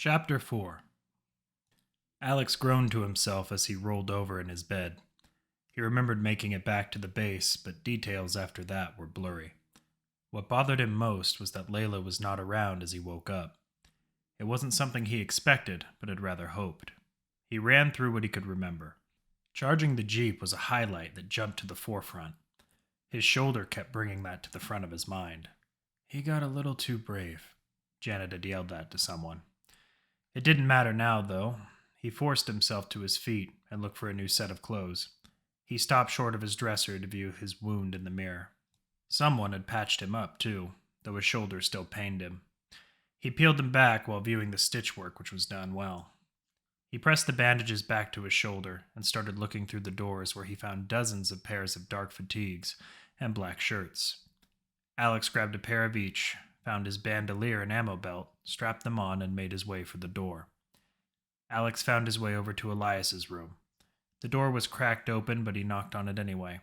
Chapter 4. Alex groaned to himself as he rolled over in his bed. He remembered making it back to the base, but details after that were blurry. What bothered him most was that Layla was not around as he woke up. It wasn't something he expected, but had rather hoped. He ran through what he could remember. Charging the Jeep was a highlight that jumped to the forefront. His shoulder kept bringing that to the front of his mind. He got a little too brave. Janet had yelled that to someone. It didn't matter now, though. He forced himself to his feet and looked for a new set of clothes. He stopped short of his dresser to view his wound in the mirror. Someone had patched him up, too, though his shoulder still pained him. He peeled them back while viewing the stitch work, which was done well. He pressed the bandages back to his shoulder and started looking through the doors where he found dozens of pairs of dark fatigues and black shirts. Alex grabbed a pair of each, found his bandolier and ammo belt, strapped them on, and made his way for the door. Alex found his way over to Elias's room. The door was cracked open, but he knocked on it anyway.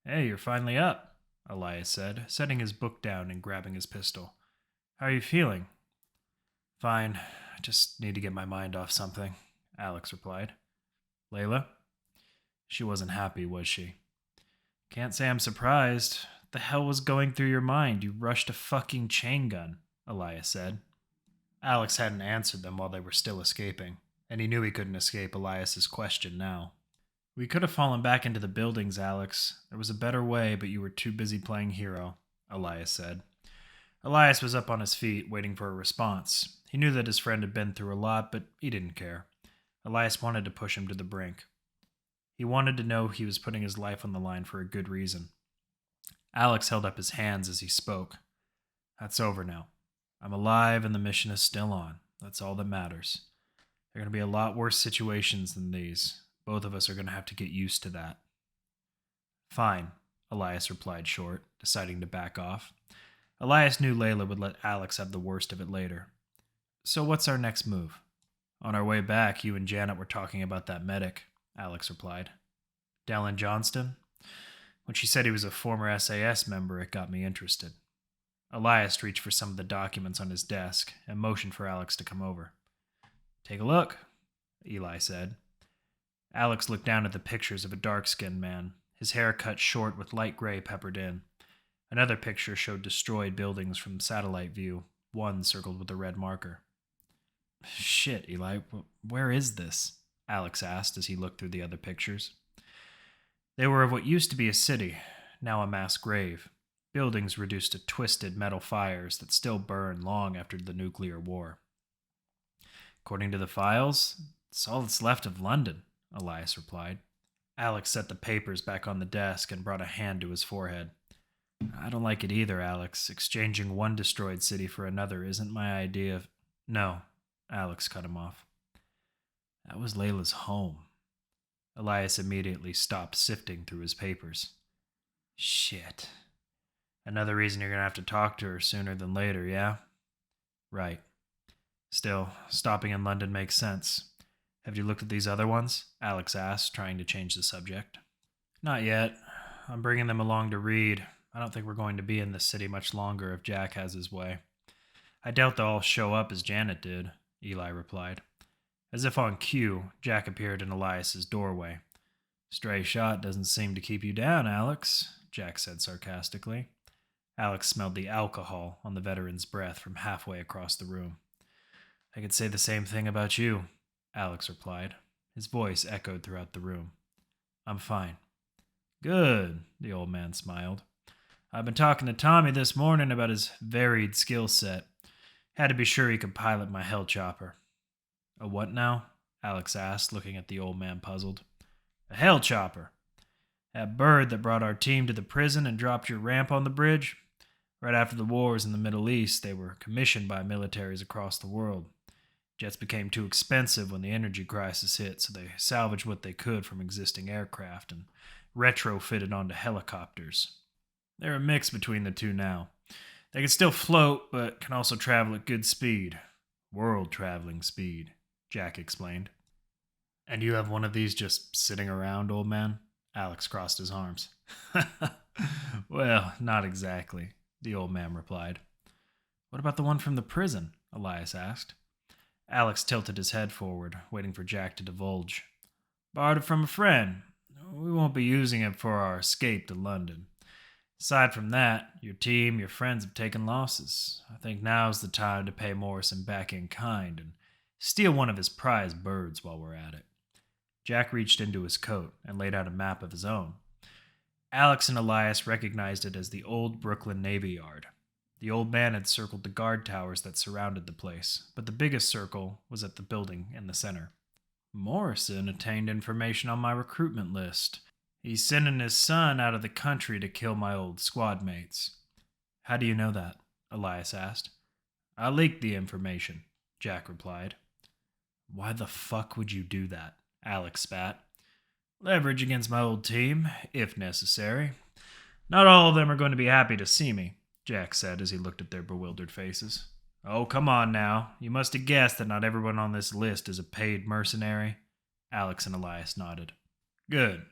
"Hey, you're finally up," Elias said, setting his book down and grabbing his pistol. "How are you feeling?" "Fine. I just need to get my mind off something," Alex replied. "Layla?" She wasn't happy, was she? "Can't say I'm surprised. What the hell was going through your mind? You rushed a fucking chain gun," Elias said. Alex hadn't answered them while they were still escaping, and he knew he couldn't escape Elias's question now. "We could have fallen back into the buildings, Alex. There was a better way, but you were too busy playing hero," Elias said. Elias was up on his feet, waiting for a response. He knew that his friend had been through a lot, but he didn't care. Elias wanted to push him to the brink. He wanted to know he was putting his life on the line for a good reason. Alex held up his hands as he spoke. "That's over now. I'm alive and the mission is still on. That's all that matters. There are going to be a lot worse situations than these. Both of us are going to have to get used to that." "Fine," Elias replied short, deciding to back off. Elias knew Layla would let Alex have the worst of it later. "So what's our next move?" "On our way back, you and Janet were talking about that medic," Alex replied. "Dallin Johnston? When she said he was a former SAS member, it got me interested." Elias reached for some of the documents on his desk and motioned for Alex to come over. "Take a look," Eli said. Alex looked down at the pictures of a dark-skinned man, his hair cut short with light gray peppered in. Another picture showed destroyed buildings from satellite view, one circled with a red marker. "Shit, Eli, where is this?" Alex asked as he looked through the other pictures. They were of what used to be a city, now a mass grave. Buildings reduced to twisted metal fires that still burn long after the nuclear war. "According to the files, it's all that's left of London," Elias replied. Alex set the papers back on the desk and brought a hand to his forehead. "I don't like it either, Alex. Exchanging one destroyed city for another isn't my idea of—" "No," Alex cut him off. "That was Layla's home." Elias immediately stopped sifting through his papers. "Shit. Another reason you're going to have to talk to her sooner than later, yeah?" "Right. Still, stopping in London makes sense. Have you looked at these other ones?" Alex asked, trying to change the subject. "Not yet. I'm bringing them along to read. I don't think we're going to be in this city much longer if Jack has his way." "I doubt they'll all show up as Janet did," Eli replied. As if on cue, Jack appeared in Elias's doorway. "Stray shot doesn't seem to keep you down, Alex," Jack said sarcastically. Alex smelled the alcohol on the veteran's breath from halfway across the room. "I could say the same thing about you," Alex replied. His voice echoed throughout the room. "I'm fine." "Good," the old man smiled. "I've been talking to Tommy this morning about his varied skill set. Had to be sure he could pilot my hell chopper." "A what now?" Alex asked, looking at the old man puzzled. "A hell chopper. That bird that brought our team to the prison and dropped your ramp on the bridge? Right after the wars in the Middle East, they were commissioned by militaries across the world. Jets became too expensive when the energy crisis hit, so they salvaged what they could from existing aircraft and retrofitted onto helicopters. They're a mix between the two now. They can still float, but can also travel at good speed. World-traveling speed," Jack explained. "And you have one of these just sitting around, old man?" Alex crossed his arms. "Well, not exactly," the old man replied. "What about the one from the prison?" Elias asked. Alex tilted his head forward, waiting for Jack to divulge. Borrowed it from a friend. We won't be using it for our escape to London. Aside from that, your team, your friends have taken losses. I think now's the time to pay Morrison back in kind and steal one of his prize birds while we're at it. Jack reached into his coat and laid out a map of his own. Alex and Elias recognized it as the old Brooklyn Navy Yard. The old man had circled the guard towers that surrounded the place, but the biggest circle was at the building in the center. Morrison attained information on my recruitment list. He's sending his son out of the country to kill my old squad mates. How do you know that? Elias asked. I leaked the information, Jack replied. Why the fuck would you do that? Alex spat. Leverage against my old team, if necessary. Not all of them are going to be happy to see me, Jack said as he looked at their bewildered faces. Oh, come on now. You must have guessed that not everyone on this list is a paid mercenary. Alex and Elias nodded. Good.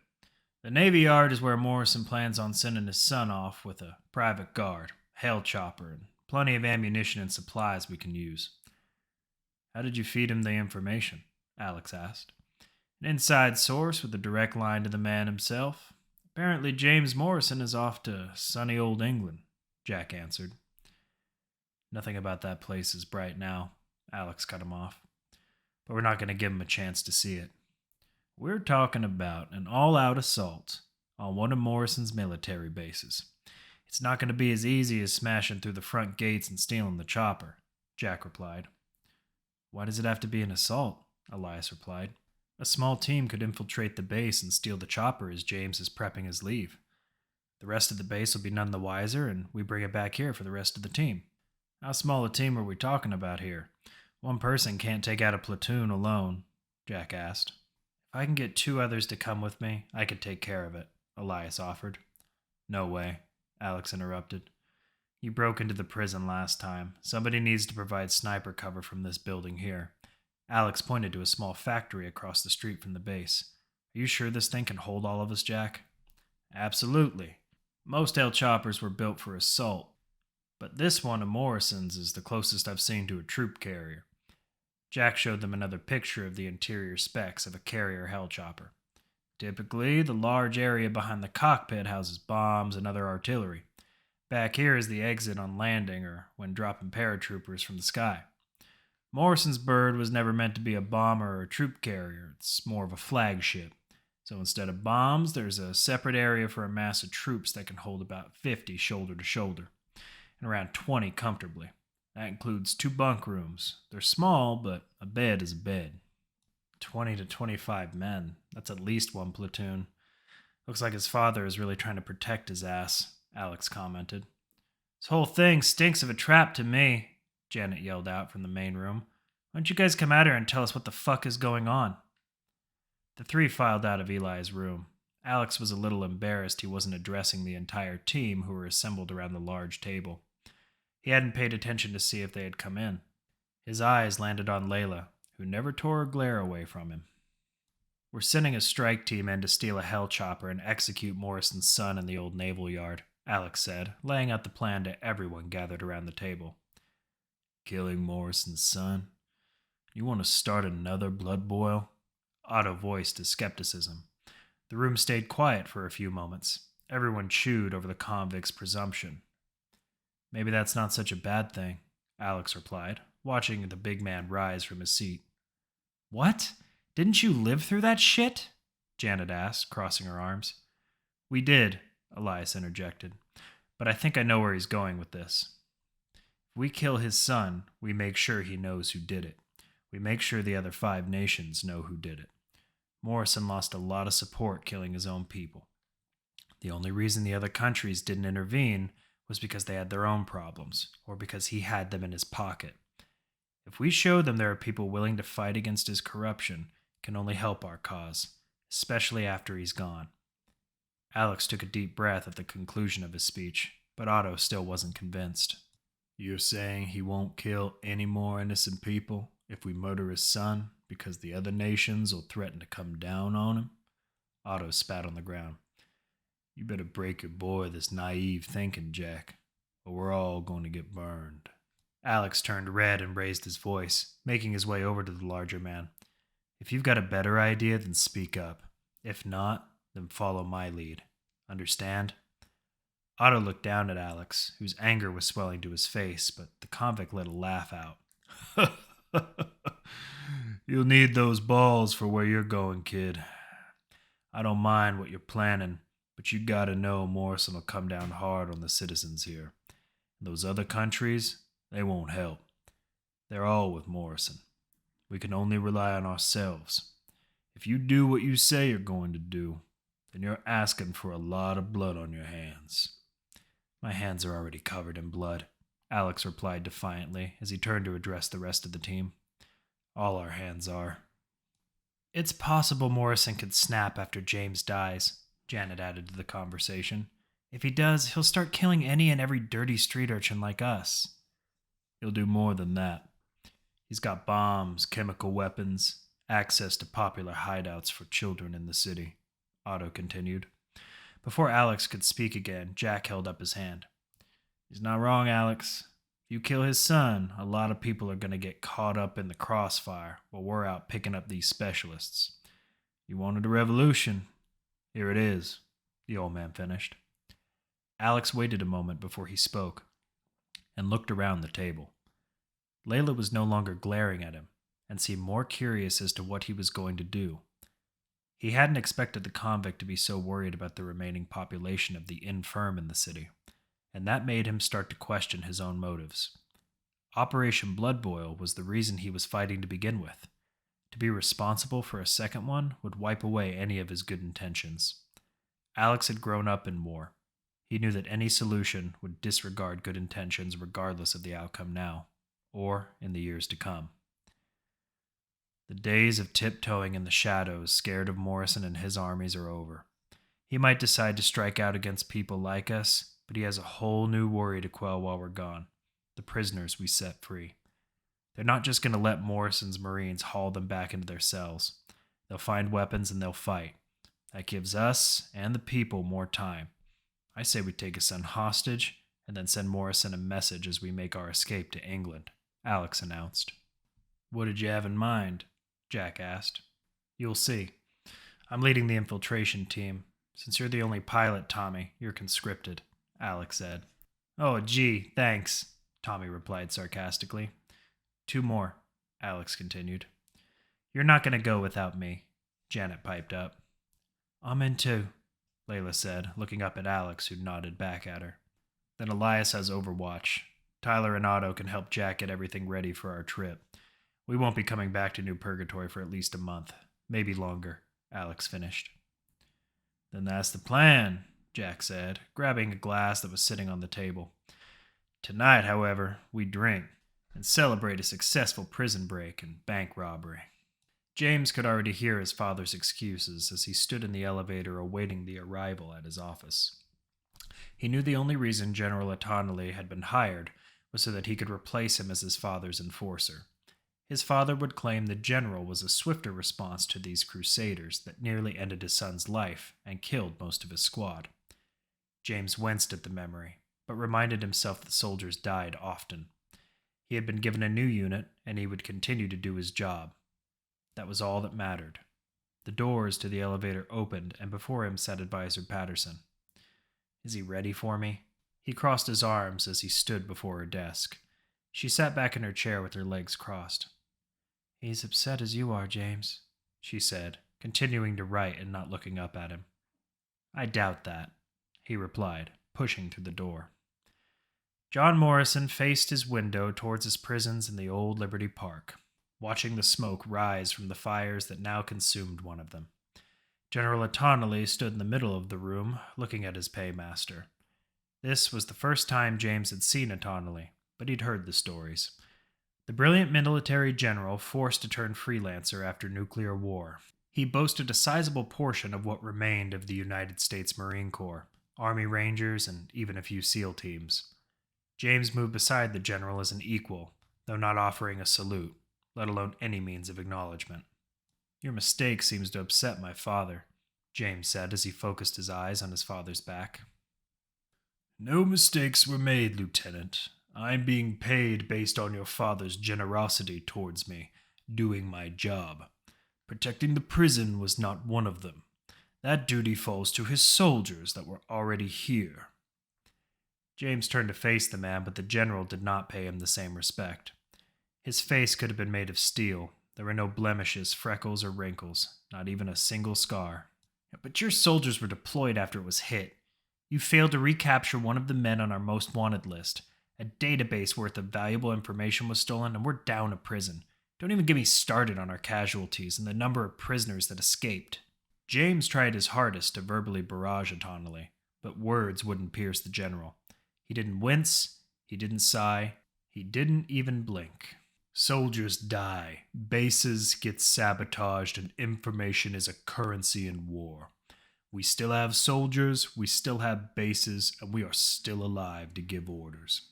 The Navy Yard is where Morrison plans on sending his son off with a private guard, hell chopper, and plenty of ammunition and supplies we can use. How did you feed him the information? Alex asked. An inside source with a direct line to the man himself. Apparently James Morrison is off to sunny old England, Jack answered. Nothing about that place is bright now, Alex cut him off. But we're not going to give him a chance to see it. We're talking about an all-out assault on one of Morrison's military bases. It's not going to be as easy as smashing through the front gates and stealing the chopper, Jack replied. Why does it have to be an assault? Elias replied. A small team could infiltrate the base and steal the chopper as James is prepping his leave. The rest of the base will be none the wiser, and we bring it back here for the rest of the team. How small a team are we talking about here? One person can't take out a platoon alone, Jack asked. If I can get 2 others to come with me, I could take care of it, Elias offered. No way, Alex interrupted. You broke into the prison last time. Somebody needs to provide sniper cover from this building here. Alex pointed to a small factory across the street from the base. Are you sure this thing can hold all of us, Jack? Absolutely. Most hell choppers were built for assault, but this one of Morrison's is the closest I've seen to a troop carrier. Jack showed them another picture of the interior specs of a carrier hell chopper. Typically, the large area behind the cockpit houses bombs and other artillery. Back here is the exit on landing or when dropping paratroopers from the sky. Morrison's bird was never meant to be a bomber or a troop carrier. It's more of a flagship. So instead of bombs, there's a separate area for a mass of troops that can hold about 50 shoulder to shoulder, and around 20 comfortably. That includes 2 bunk rooms. They're small, but a bed is a bed. 20 to 25 men. That's at least 1 platoon. Looks like his father is really trying to protect his ass, Alex commented. This whole thing stinks of a trap to me, Janet yelled out from the main room. Why don't you guys come out here and tell us what the fuck is going on? The 3 filed out of Eli's room. Alex was a little embarrassed he wasn't addressing the entire team who were assembled around the large table. He hadn't paid attention to see if they had come in. His eyes landed on Layla, who never tore her glare away from him. We're sending a strike team in to steal a hell chopper and execute Morrison's son in the old naval yard, Alex said, laying out the plan to everyone gathered around the table. Killing Morrison's son? You want to start another blood boil? Otto voiced his skepticism. The room stayed quiet for a few moments. Everyone chewed over the convict's presumption. Maybe that's not such a bad thing, Alex replied, watching the big man rise from his seat. What? Didn't you live through that shit? Janet asked, crossing her arms. We did, Elias interjected, but I think I know where he's going with this. If we kill his son, we make sure he knows who did it. We make sure the other 5 nations know who did it. Morrison lost a lot of support killing his own people. The only reason the other countries didn't intervene was because they had their own problems, or because he had them in his pocket. If we show them there are people willing to fight against his corruption, it can only help our cause, especially after he's gone. Alex took a deep breath at the conclusion of his speech, but Otto still wasn't convinced. You're saying he won't kill any more innocent people if we murder his son because the other nations will threaten to come down on him? Otto spat on the ground. You better break your boy this naive thinking, Jack, or we're all going to get burned. Alex turned red and raised his voice, making his way over to the larger man. If you've got a better idea, then speak up. If not, then follow my lead. Understand? Otto looked down at Alex, whose anger was swelling to his face, but the convict let a laugh out. You'll need those balls for where you're going, kid. I don't mind what you're planning, but you gotta know Morrison will come down hard on the citizens here. Those other countries, they won't help. They're all with Morrison. We can only rely on ourselves. If you do what you say you're going to do, then you're asking for a lot of blood on your hands. My hands are already covered in blood, Alex replied defiantly as he turned to address the rest of the team. All our hands are. It's possible Morrison could snap after James dies, Janet added to the conversation. If he does, he'll start killing any and every dirty street urchin like us. He'll do more than that. He's got bombs, chemical weapons, access to popular hideouts for children in the city, Otto continued. Before Alex could speak again, Jack held up his hand. He's not wrong, Alex. If you kill his son, a lot of people are going to get caught up in the crossfire while we're out picking up these specialists. You wanted a revolution. Here it is, the old man finished. Alex waited a moment before he spoke and looked around the table. Layla was no longer glaring at him and seemed more curious as to what he was going to do. He hadn't expected the convict to be so worried about the remaining population of the infirm in the city, and that made him start to question his own motives. Operation Blood Boil was the reason he was fighting to begin with. To be responsible for a second one would wipe away any of his good intentions. Alex had grown up in war. He knew that any solution would disregard good intentions regardless of the outcome now, or in the years to come. The days of tiptoeing in the shadows, scared of Morrison and his armies, are over. He might decide to strike out against people like us, but he has a whole new worry to quell while we're gone. The prisoners we set free. They're not just going to let Morrison's Marines haul them back into their cells. They'll find weapons and they'll fight. That gives us and the people more time. I say we take his son hostage and then send Morrison a message as we make our escape to England, Alex announced. What did you have in mind? Jack asked. You'll see. I'm leading the infiltration team. Since you're the only pilot, Tommy, you're conscripted, Alex said. Oh, gee, thanks, Tommy replied sarcastically. 2 more, Alex continued. You're not going to go without me, Janet piped up. I'm in too, Layla said, looking up at Alex, who nodded back at her. Then Elias has Overwatch. Tyler and Otto can help Jack get everything ready for our trip. We won't be coming back to New Purgatory for at least a month, maybe longer, Alex finished. Then that's the plan, Jack said, grabbing a glass that was sitting on the table. Tonight, however, we drink and celebrate a successful prison break and bank robbery. James could already hear his father's excuses as he stood in the elevator awaiting the arrival at his office. He knew the only reason General Atonali had been hired was so that he could replace him as his father's enforcer. His father would claim the general was a swifter response to these Crusaders that nearly ended his son's life and killed most of his squad. James winced at the memory, but reminded himself that soldiers died often. He had been given a new unit, and he would continue to do his job. That was all that mattered. The doors to the elevator opened, and before him sat Advisor Patterson. Is he ready for me? He crossed his arms as he stood before her desk. She sat back in her chair with her legs crossed. He's upset as you are, James, she said, continuing to write and not looking up at him. I doubt that, he replied, pushing through the door. John Morrison faced his window towards his prisons in the old Liberty Park, watching the smoke rise from the fires that now consumed one of them. General Atonali stood in the middle of the room, looking at his paymaster. This was the first time James had seen Atonali, but he'd heard the stories. The brilliant military general forced to turn freelancer after nuclear war. He boasted a sizable portion of what remained of the United States Marine Corps, Army Rangers, and even a few SEAL teams. James moved beside the general as an equal, though not offering a salute, let alone any means of acknowledgement. Your mistake seems to upset my father, James said as he focused his eyes on his father's back. No mistakes were made, Lieutenant. I'm being paid based on your father's generosity towards me, doing my job. Protecting the prison was not one of them. That duty falls to his soldiers that were already here." James turned to face the man, but the general did not pay him the same respect. His face could have been made of steel. There were no blemishes, freckles, or wrinkles, not even a single scar. "But your soldiers were deployed after it was hit. You failed to recapture one of the men on our most wanted list. A database worth of valuable information was stolen, and we're down a prison. Don't even get me started on our casualties and the number of prisoners that escaped." James tried his hardest to verbally barrage O'Tonnelly, but words wouldn't pierce the general. He didn't wince, he didn't sigh, he didn't even blink. "Soldiers die, bases get sabotaged, and information is a currency in war. We still have soldiers, we still have bases, and we are still alive to give orders.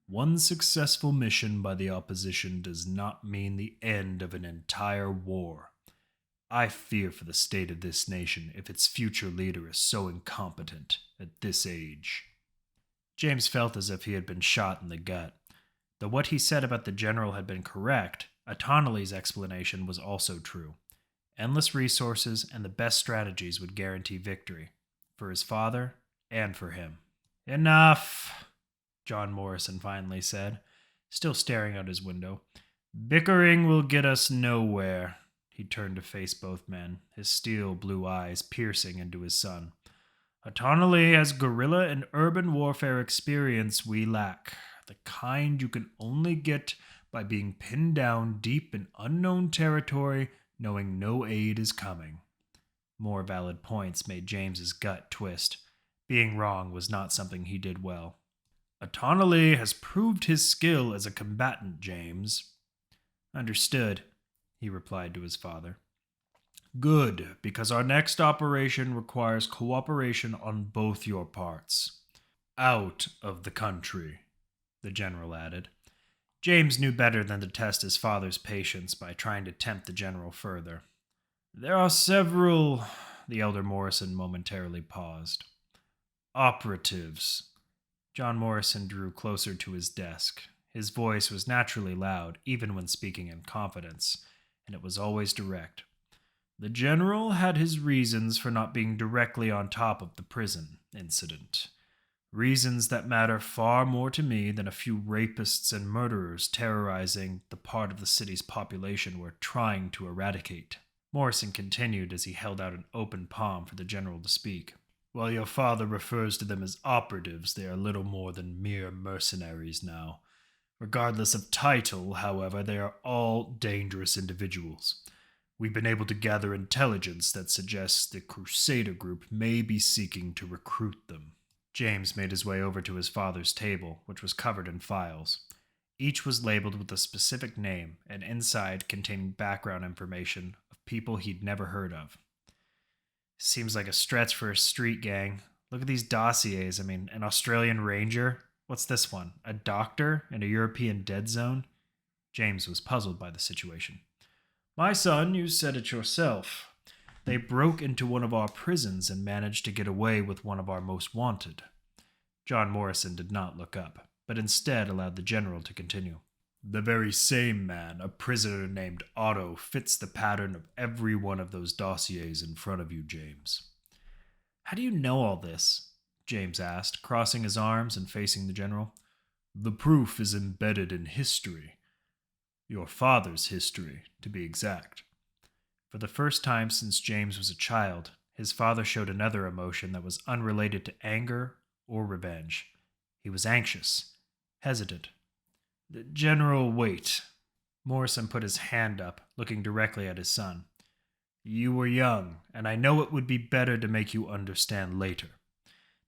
One successful mission by the opposition does not mean the end of an entire war. I fear for the state of this nation if its future leader is so incompetent at this age." James felt as if he had been shot in the gut. Though what he said about the general had been correct, O'Tonnelly's explanation was also true. Endless resources and the best strategies would guarantee victory, for his father and for him. "Enough," John Morrison finally said, still staring out his window. "Bickering will get us nowhere." He turned to face both men, his steel blue eyes piercing into his son. "O'Tonnelly has guerrilla and urban warfare experience we lack, the kind you can only get by being pinned down deep in unknown territory, knowing no aid is coming." More valid points made James's gut twist. Being wrong was not something he did well. "O'Tonnelly has proved his skill as a combatant, James." "Understood," he replied to his father. "Good, because our next operation requires cooperation on both your parts. Out of the country," the general added. James knew better than to test his father's patience by trying to tempt the general further. "There are several," the elder Morrison momentarily paused. "Operatives." John Morrison drew closer to his desk. His voice was naturally loud, even when speaking in confidence, and it was always direct. "The general had his reasons for not being directly on top of the prison incident. Reasons that matter far more to me than a few rapists and murderers terrorizing the part of the city's population we're trying to eradicate." Morrison continued as he held out an open palm for the general to speak. "While your father refers to them as operatives, they are little more than mere mercenaries now. Regardless of title, however, they are all dangerous individuals. We've been able to gather intelligence that suggests the Crusader group may be seeking to recruit them." James made his way over to his father's table, which was covered in files. Each was labeled with a specific name, and inside containing background information of people he'd never heard of. "Seems like a stretch for a street gang. Look at these dossiers. An Australian ranger? What's this one? A doctor in a European dead zone?" James was puzzled by the situation. "My son, you said it yourself. They broke into one of our prisons and managed to get away with one of our most wanted." John Morrison did not look up, but instead allowed the general to continue. "The very same man, a prisoner named Otto, fits the pattern of every one of those dossiers in front of you, James." "How do you know all this?" James asked, crossing his arms and facing the general. "The proof is embedded in history. Your father's history, to be exact." For the first time since James was a child, his father showed another emotion that was unrelated to anger or revenge. He was anxious, hesitant. "General, wait." Morrison put his hand up, looking directly at his son. "You were young, and I know it would be better to make you understand later.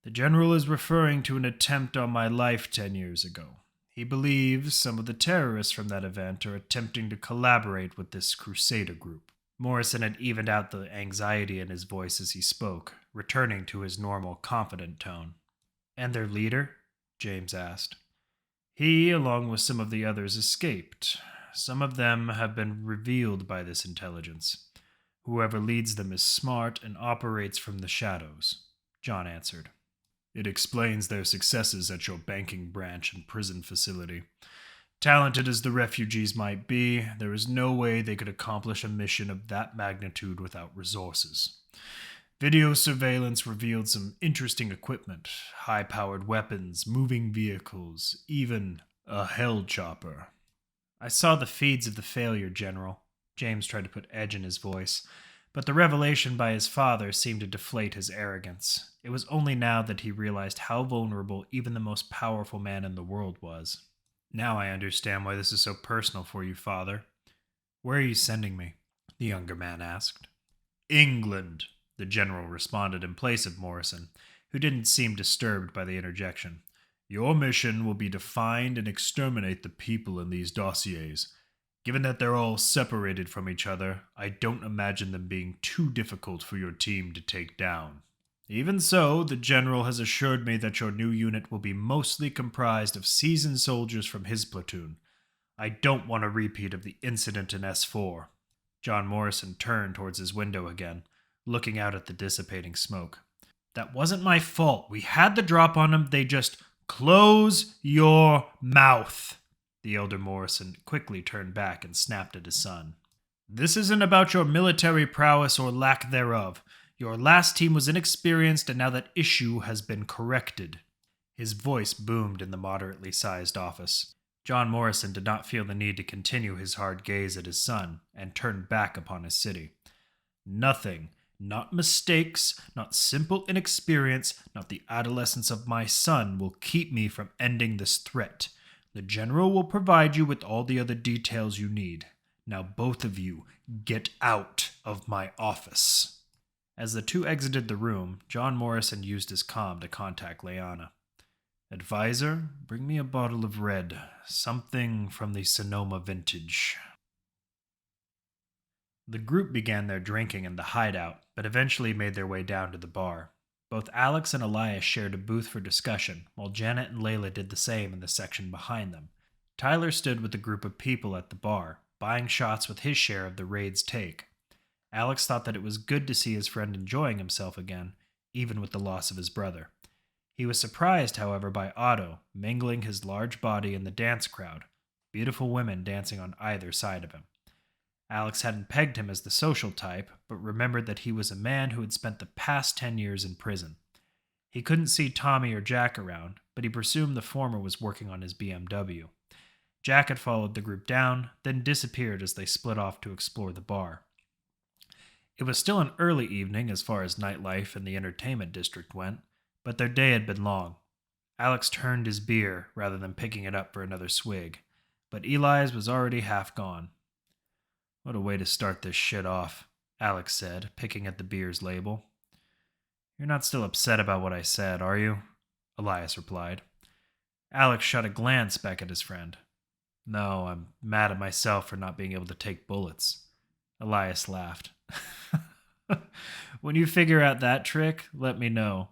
The general is referring to an attempt on my life 10 years ago. He believes some of the terrorists from that event are attempting to collaborate with this Crusader group." Morrison had evened out the anxiety in his voice as he spoke, returning to his normal, confident tone. "And their leader?" James asked. "He, along with some of the others, escaped. Some of them have been revealed by this intelligence. Whoever leads them is smart and operates from the shadows," John answered. It explains their successes at your banking branch and prison facility. Talented as the refugees might be, there is no way they could accomplish a mission of that magnitude without resources. Video surveillance revealed some interesting equipment, high-powered weapons, moving vehicles, even a hell chopper. I saw the feeds of the failure, General. James tried to put edge in his voice, but the revelation by his father seemed to deflate his arrogance. It was only now that he realized how vulnerable even the most powerful man in the world was. Now I understand why this is so personal for you, Father. Where are you sending me? The younger man asked. England, the general responded in place of Morrison, who didn't seem disturbed by the interjection. Your mission will be to find and exterminate the people in these dossiers. Given that they're all separated from each other, I don't imagine them being too difficult for your team to take down. Even so, the general has assured me that your new unit will be mostly comprised of seasoned soldiers from his platoon. I don't want a repeat of the incident in S4. John Morrison turned towards his window again, looking out at the dissipating smoke. That wasn't my fault. We had the drop on them. They just... Close your mouth. The elder Morrison quickly turned back and snapped at his son. This isn't about your military prowess or lack thereof. Your last team was inexperienced, and now that issue has been corrected. His voice boomed in the moderately sized office. John Morrison did not feel the need to continue his hard gaze at his son, and turned back upon his city. Nothing, not mistakes, not simple inexperience, not the adolescence of my son will keep me from ending this threat. The general will provide you with all the other details you need. Now both of you, get out of my office. As the two exited the room, John Morrison used his comm to contact Leanna. Advisor, bring me a bottle of red, something from the Sonoma vintage. The group began their drinking in the hideout, but eventually made their way down to the bar. Both Alex and Elias shared a booth for discussion, while Janet and Layla did the same in the section behind them. Tyler stood with a group of people at the bar, buying shots with his share of the raid's take. Alex thought that it was good to see his friend enjoying himself again, even with the loss of his brother. He was surprised, however, by Otto, mingling his large body in the dance crowd, beautiful women dancing on either side of him. Alex hadn't pegged him as the social type, but remembered that he was a man who had spent the past 10 years in prison. He couldn't see Tommy or Jack around, but he presumed the former was working on his BMW. Jack had followed the group down, then disappeared as they split off to explore the bar. It was still an early evening as far as nightlife in the entertainment district went, but their day had been long. Alex turned his beer rather than picking it up for another swig, but Eli's was already half gone. What a way to start this shit off, Alex said, picking at the beer's label. You're not still upset about what I said, are you? Elias replied. Alex shot a glance back at his friend. No, I'm mad at myself for not being able to take bullets. Elias laughed. When you figure out that trick, let me know.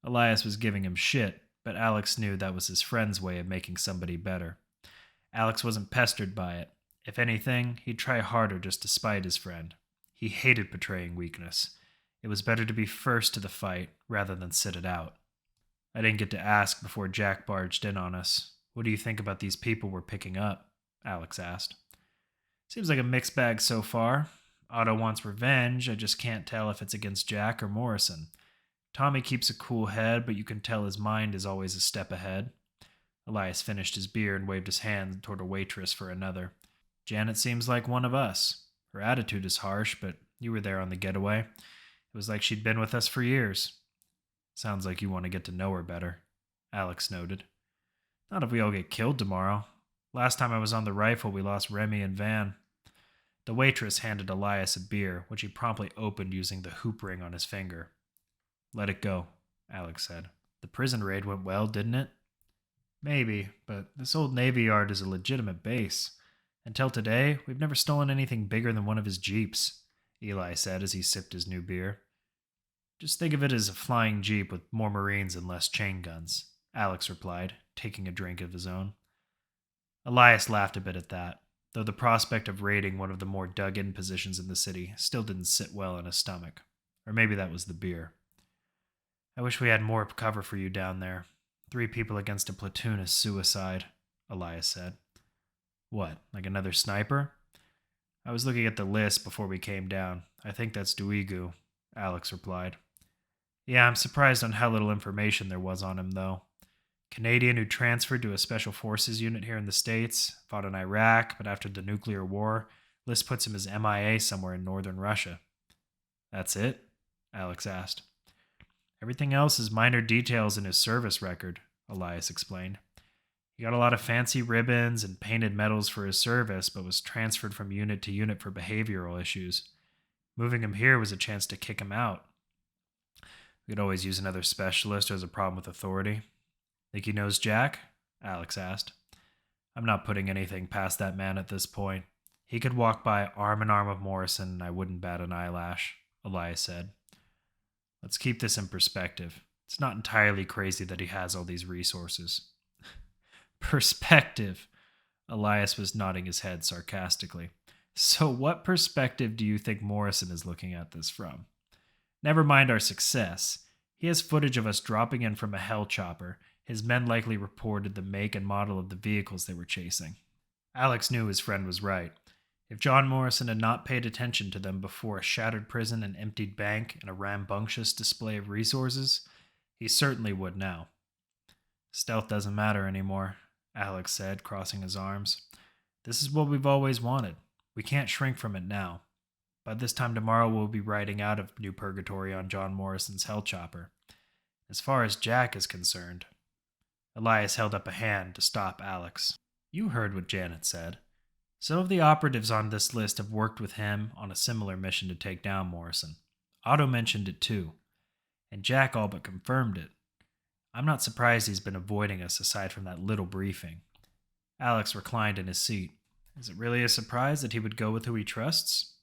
Elias was giving him shit, but Alex knew that was his friend's way of making somebody better. Alex wasn't pestered by it. If anything, he'd try harder just to spite his friend. He hated betraying weakness. It was better to be first to the fight rather than sit it out. I didn't get to ask before Jack barged in on us. What do you think about these people we're picking up? Alex asked. Seems like a mixed bag so far. Otto wants revenge, I just can't tell if it's against Jack or Morrison. Tommy keeps a cool head, but you can tell his mind is always a step ahead. Elias finished his beer and waved his hand toward a waitress for another. Janet seems like one of us. Her attitude is harsh, but you were there on the getaway. It was like she'd been with us for years. Sounds like you want to get to know her better, Alex noted. Not if we all get killed tomorrow. Last time I was on the rifle, we lost Remy and Van. The waitress handed Elias a beer, which he promptly opened using the hoop ring on his finger. Let it go, Alex said. The prison raid went well, didn't it? Maybe, but this old Navy Yard is a legitimate base. Until today, we've never stolen anything bigger than one of his Jeeps, Eli said as he sipped his new beer. Just think of it as a flying Jeep with more Marines and less chain guns, Alex replied, taking a drink of his own. Elias laughed a bit at that, though the prospect of raiding one of the more dug-in positions in the city still didn't sit well in his stomach. Or maybe that was the beer. I wish we had more cover for you down there. 3 people against a platoon is suicide, Elias said. What, like another sniper? I was looking at the list before we came down. I think that's Duigu, Alex replied. Yeah, I'm surprised on how little information there was on him, though. Canadian who transferred to a special forces unit here in the States, fought in Iraq, but after the nuclear war, list puts him as MIA somewhere in northern Russia. That's it? Alex asked. Everything else is minor details in his service record, Elias explained. He got a lot of fancy ribbons and painted medals for his service, but was transferred from unit to unit for behavioral issues. Moving him here was a chance to kick him out. We could always use another specialist who has a problem with authority. Think he knows Jack? Alex asked. I'm not putting anything past that man at this point. He could walk by arm in arm with Morrison and I wouldn't bat an eyelash, Elias said. Let's keep this in perspective. It's not entirely crazy that he has all these resources. Perspective. Elias was nodding his head sarcastically. So what perspective do you think Morrison is looking at this from? Never mind our success. He has footage of us dropping in from a hell chopper. His men likely reported the make and model of the vehicles they were chasing. Alex knew his friend was right. If John Morrison had not paid attention to them before a shattered prison, an emptied bank, and a rambunctious display of resources, he certainly would now. Stealth doesn't matter anymore, Alex said, crossing his arms. This is what we've always wanted. We can't shrink from it now. By this time tomorrow, we'll be riding out of New Purgatory on John Morrison's hell chopper. As far as Jack is concerned, Elias held up a hand to stop Alex. You heard what Janet said. Some of the operatives on this list have worked with him on a similar mission to take down Morrison. Otto mentioned it too, and Jack all but confirmed it. I'm not surprised he's been avoiding us aside from that little briefing. Alex reclined in his seat. Is it really a surprise that he would go with who he trusts?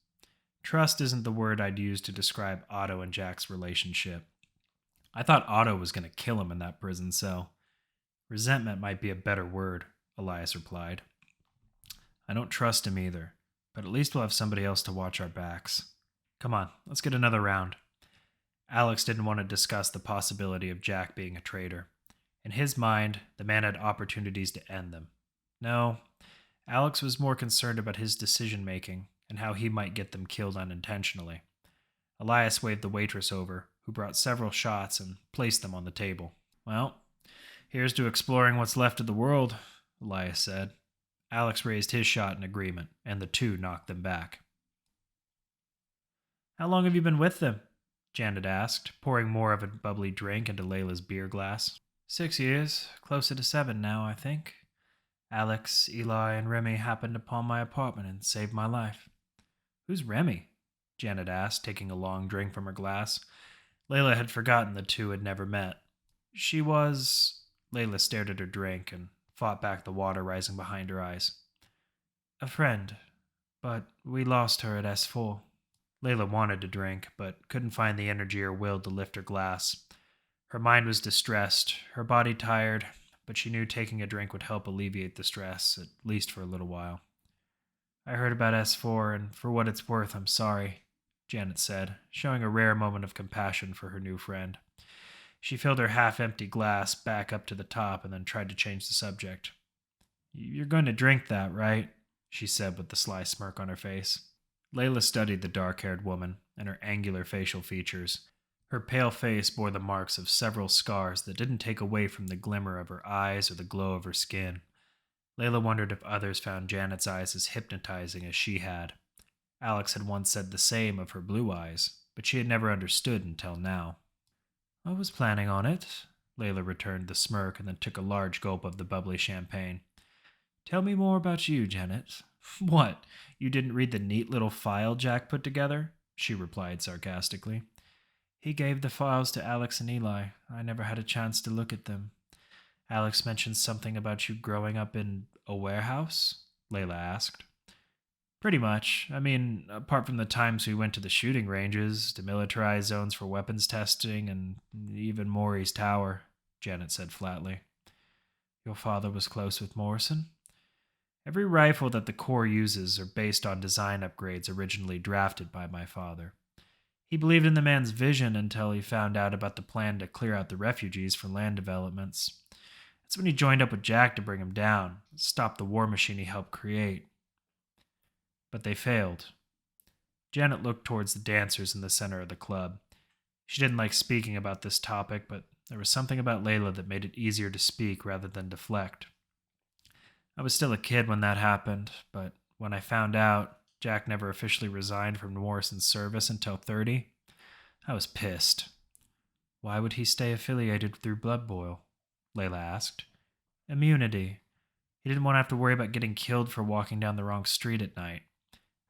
Trust isn't the word I'd use to describe Otto and Jack's relationship. I thought Otto was going to kill him in that prison cell. Resentment might be a better word, Elias replied. I don't trust him either, but at least we'll have somebody else to watch our backs. Come on, let's get another round. Alex didn't want to discuss the possibility of Jack being a traitor. In his mind, the man had opportunities to end them. No, Alex was more concerned about his decision-making and how he might get them killed unintentionally. Elias waved the waitress over, who brought several shots and placed them on the table. Well, here's to exploring what's left of the world, Elias said. Alex raised his shot in agreement, and the two knocked them back. How long have you been with them? Janet asked, pouring more of a bubbly drink into Layla's beer glass. 6 years, closer to 7 now, I think. Alex, Eli, and Remy happened upon my apartment and saved my life. Who's Remy? Janet asked, taking a long drink from her glass. Layla had forgotten the two had never met. She was... Layla stared at her drink and fought back the water rising behind her eyes. A friend, but we lost her at S4. Layla wanted to drink, but couldn't find the energy or will to lift her glass. Her mind was distressed, her body tired, but she knew taking a drink would help alleviate the stress, at least for a little while. I heard about S4, and for what it's worth, I'm sorry, Janet said, showing a rare moment of compassion for her new friend. She filled her half-empty glass back up to the top and then tried to change the subject. You're going to drink that, right? She said with the sly smirk on her face. Layla studied the dark-haired woman and her angular facial features. Her pale face bore the marks of several scars that didn't take away from the glimmer of her eyes or the glow of her skin. Layla wondered if others found Janet's eyes as hypnotizing as she had. Alex had once said the same of her blue eyes, but she had never understood until now. I was planning on it, Layla returned the smirk and then took a large gulp of the bubbly champagne. Tell me more about you, Janet. What, you didn't read the neat little file Jack put together? She replied sarcastically. He gave the files to Alex and Eli. I never had a chance to look at them. Alex mentioned something about you growing up in a warehouse? Layla asked. Pretty much. I mean, apart from the times we went to the shooting ranges, demilitarized zones for weapons testing, and even Maury's tower, Janet said flatly. Your father was close with Morrison? Every rifle that the Corps uses are based on design upgrades originally drafted by my father. He believed in the man's vision until he found out about the plan to clear out the refugees for land developments. That's when he joined up with Jack to bring him down, stop the war machine he helped create. But they failed. Janet looked towards the dancers in the center of the club. She didn't like speaking about this topic, but there was something about Layla that made it easier to speak rather than deflect. I was still a kid when that happened, but when I found out Jack never officially resigned from Morrison's service until 30, I was pissed. Why would he stay affiliated through Blood Boil? Layla asked. Immunity. He didn't want to have to worry about getting killed for walking down the wrong street at night.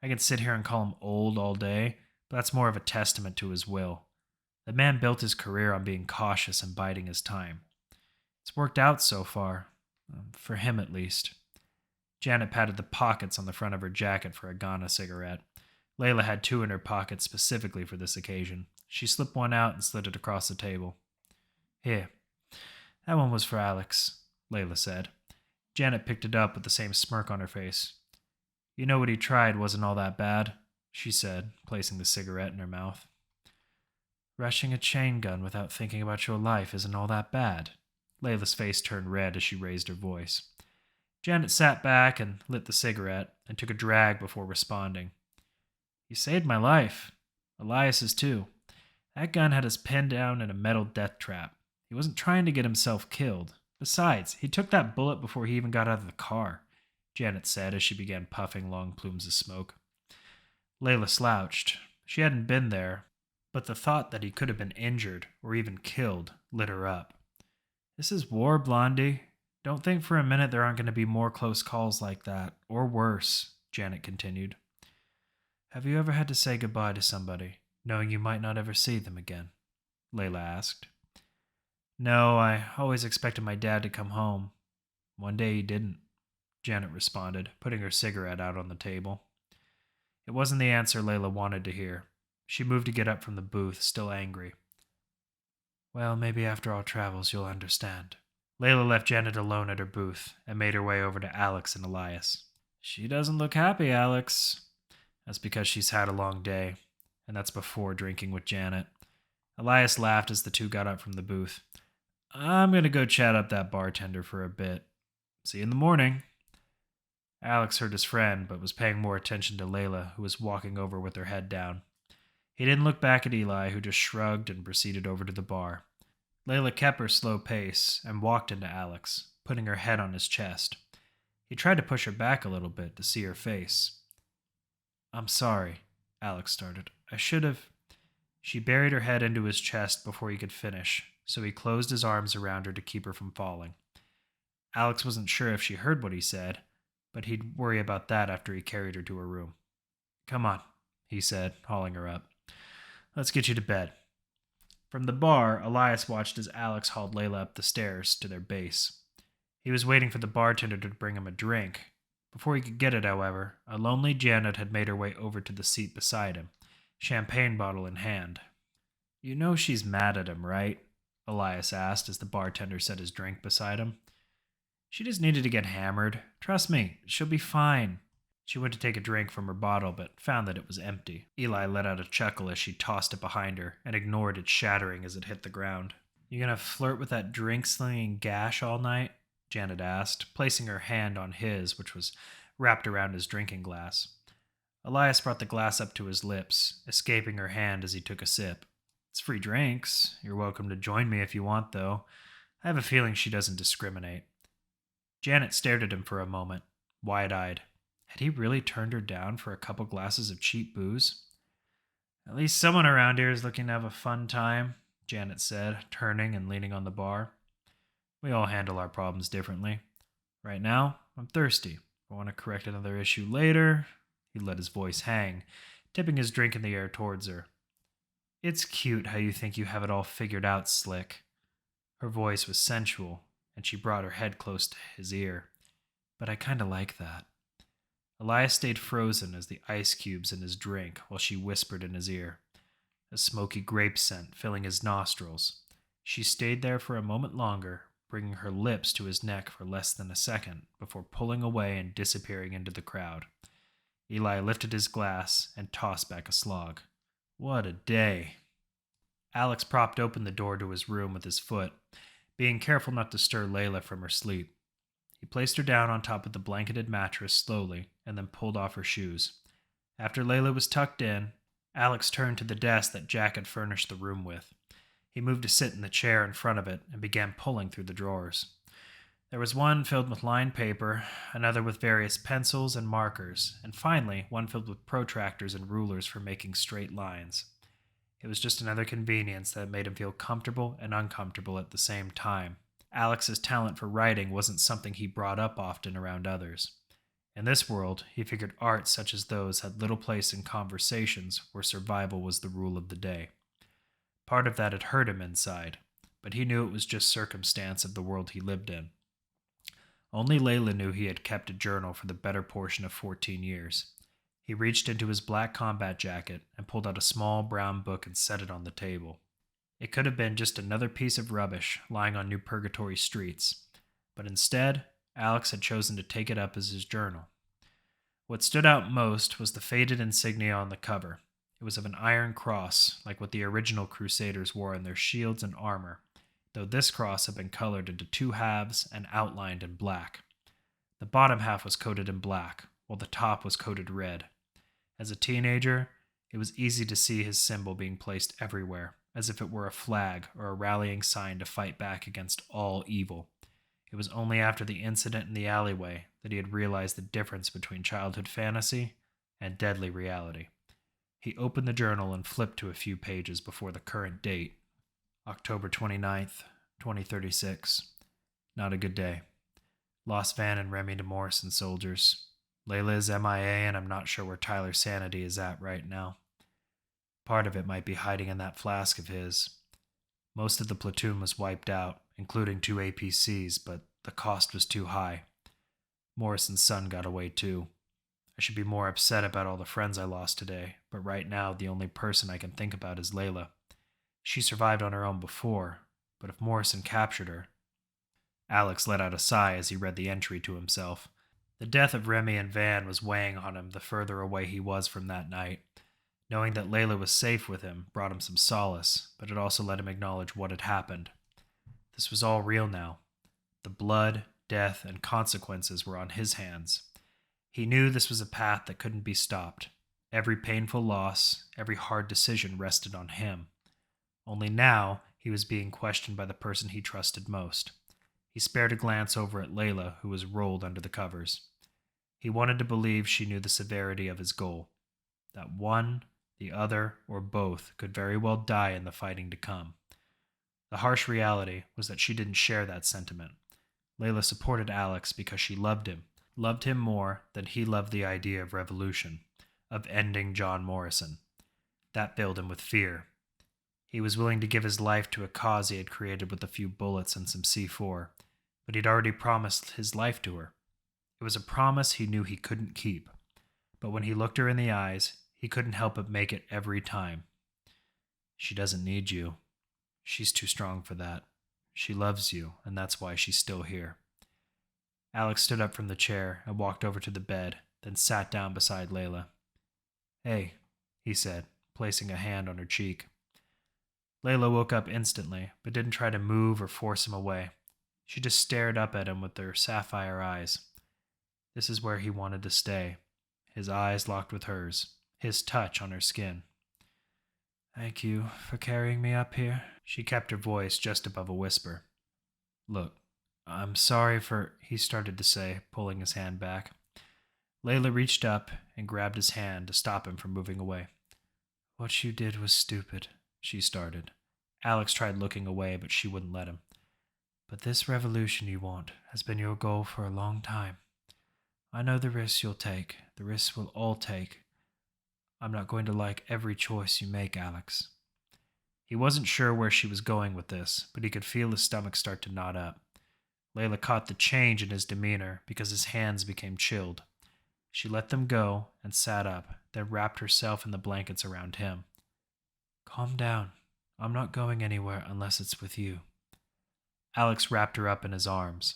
I can sit here and call him old all day, but that's more of a testament to his will. The man built his career on being cautious and biding his time. It's worked out so far, for him at least. Janet patted the pockets on the front of her jacket for a Ghana cigarette. Layla had two in her pocket specifically for this occasion. She slipped one out and slid it across the table. Here. That one was for Alex, Layla said. Janet picked it up with the same smirk on her face. You know what he tried wasn't all that bad, she said, placing the cigarette in her mouth. Rushing a chain gun without thinking about your life isn't all that bad. Layla's face turned red as she raised her voice. Janet sat back and lit the cigarette and took a drag before responding. You saved my life. Elias's too. That gun had us pinned down in a metal death trap. He wasn't trying to get himself killed. Besides, he took that bullet before he even got out of the car, Janet said as she began puffing long plumes of smoke. Layla slouched. She hadn't been there, but the thought that he could have been injured or even killed lit her up. This is war, Blondie. Don't think for a minute there aren't going to be more close calls like that, or worse, Janet continued. Have you ever had to say goodbye to somebody, knowing you might not ever see them again? Layla asked. No, I always expected my dad to come home. One day he didn't, Janet responded, putting her cigarette out on the table. It wasn't the answer Layla wanted to hear. She moved to get up from the booth, still angry. Well, maybe after our travels you'll understand. Layla left Janet alone at her booth and made her way over to Alex and Elias. She doesn't look happy, Alex. That's because she's had a long day, and that's before drinking with Janet. Elias laughed as the two got up from the booth. I'm going to go chat up that bartender for a bit. See you in the morning. Alex heard his friend, but was paying more attention to Layla, who was walking over with her head down. He didn't look back at Eli, who just shrugged and proceeded over to the bar. Layla kept her slow pace and walked into Alex, putting her head on his chest. He tried to push her back a little bit to see her face. I'm sorry, Alex started. I should have... She buried her head into his chest before he could finish, so he closed his arms around her to keep her from falling. Alex wasn't sure if she heard what he said, but he'd worry about that after he carried her to her room. Come on, he said, hauling her up. Let's get you to bed. From the bar, Elias watched as Alex hauled Layla up the stairs to their base. He was waiting for the bartender to bring him a drink. Before he could get it, however, a lonely Janet had made her way over to the seat beside him, champagne bottle in hand. You know she's mad at him, right? Elias asked as the bartender set his drink beside him. She just needed to get hammered. Trust me, she'll be fine. She went to take a drink from her bottle, but found that it was empty. Eli let out a chuckle as she tossed it behind her and ignored it shattering as it hit the ground. You gonna flirt with that drink-slinging gash all night? Janet asked, placing her hand on his, which was wrapped around his drinking glass. Elias brought the glass up to his lips, escaping her hand as he took a sip. It's free drinks. You're welcome to join me if you want, though. I have a feeling she doesn't discriminate. Janet stared at him for a moment, wide-eyed. Had he really turned her down for a couple glasses of cheap booze? At least someone around here is looking to have a fun time, Janet said, turning and leaning on the bar. We all handle our problems differently. Right now, I'm thirsty. If I want to correct another issue later... He let his voice hang, tipping his drink in the air towards her. It's cute how you think you have it all figured out, Slick. Her voice was sensual, and she brought her head close to his ear. But I kinda like that. Elias stayed frozen as the ice cubes in his drink while she whispered in his ear, a smoky grape scent filling his nostrils. She stayed there for a moment longer, bringing her lips to his neck for less than a second before pulling away and disappearing into the crowd. Eli lifted his glass and tossed back a slog. What a day. Alex propped open the door to his room with his foot, being careful not to stir Layla from her sleep. He placed her down on top of the blanketed mattress slowly and then pulled off her shoes. After Layla was tucked in, Alex turned to the desk that Jack had furnished the room with. He moved to sit in the chair in front of it and began pulling through the drawers. There was one filled with lined paper, another with various pencils and markers, and finally one filled with protractors and rulers for making straight lines. It was just another convenience that made him feel comfortable and uncomfortable at the same time. Alex's talent for writing wasn't something he brought up often around others. In this world, he figured art such as those had little place in conversations where survival was the rule of the day. Part of that had hurt him inside, but he knew it was just circumstance of the world he lived in. Only Layla knew he had kept a journal for the better portion of 14 years. He reached into his black combat jacket and pulled out a small brown book and set it on the table. It could have been just another piece of rubbish lying on New Purgatory streets, but instead, Alex had chosen to take it up as his journal. What stood out most was the faded insignia on the cover. It was of an iron cross, like what the original Crusaders wore in their shields and armor, though this cross had been colored into two halves and outlined in black. The bottom half was coated in black, while the top was coated red. As a teenager, it was easy to see his symbol being placed everywhere, as if it were a flag or a rallying sign to fight back against all evil. It was only after the incident in the alleyway that he had realized the difference between childhood fantasy and deadly reality. He opened the journal and flipped to a few pages before the current date, October 29th, 2036. Not a good day. Lost Van and Remy to Morrison soldiers. Layla is MIA, and I'm not sure where Tyler's sanity is at right now. Part of it might be hiding in that flask of his. Most of the platoon was wiped out, including 2 APCs, but the cost was too high. Morrison's son got away too. I should be more upset about all the friends I lost today, but right now the only person I can think about is Layla. She survived on her own before, but if Morrison captured her... Alex let out a sigh as he read the entry to himself. The death of Remy and Van was weighing on him the further away he was from that night. Knowing that Layla was safe with him brought him some solace, but it also let him acknowledge what had happened. This was all real now. The blood, death, and consequences were on his hands. He knew this was a path that couldn't be stopped. Every painful loss, every hard decision rested on him. Only now, he was being questioned by the person he trusted most. He spared a glance over at Layla, who was rolled under the covers. He wanted to believe she knew the severity of his goal. That one, the other, or both could very well die in the fighting to come. The harsh reality was that she didn't share that sentiment. Layla supported Alex because she loved him more than he loved the idea of revolution, of ending John Morrison. That filled him with fear. He was willing to give his life to a cause he had created with a few bullets and some C4, but he'd already promised his life to her. It was a promise he knew he couldn't keep, but when he looked her in the eyes, he couldn't help but make it every time. She doesn't need you. She's too strong for that. She loves you, and that's why she's still here. Alex stood up from the chair and walked over to the bed, then sat down beside Layla. "Hey," he said, placing a hand on her cheek. Layla woke up instantly, but didn't try to move or force him away. She just stared up at him with her sapphire eyes. This is where he wanted to stay, his eyes locked with hers, his touch on her skin. "Thank you for carrying me up here." She kept her voice just above a whisper. "Look, I'm sorry for," he started to say, pulling his hand back. Layla reached up and grabbed his hand to stop him from moving away. "What you did was stupid," she started. Alex tried looking away, but she wouldn't let him. "But this revolution you want has been your goal for a long time. I know the risks you'll take, the risks we'll all take. I'm not going to like every choice you make, Alex." He wasn't sure where she was going with this, but he could feel his stomach start to knot up. Layla caught the change in his demeanor because his hands became chilled. She let them go and sat up, then wrapped herself in the blankets around him. "Calm down. I'm not going anywhere unless it's with you." Alex wrapped her up in his arms.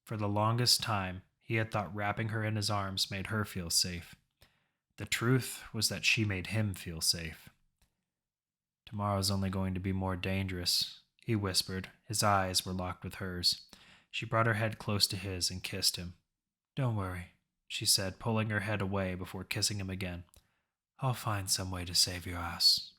For the longest time, he had thought wrapping her in his arms made her feel safe. The truth was that she made him feel safe. Tomorrow's only going to be more dangerous, he whispered. His eyes were locked with hers. She brought her head close to his and kissed him. Don't worry, she said, pulling her head away before kissing him again. I'll find some way to save your ass.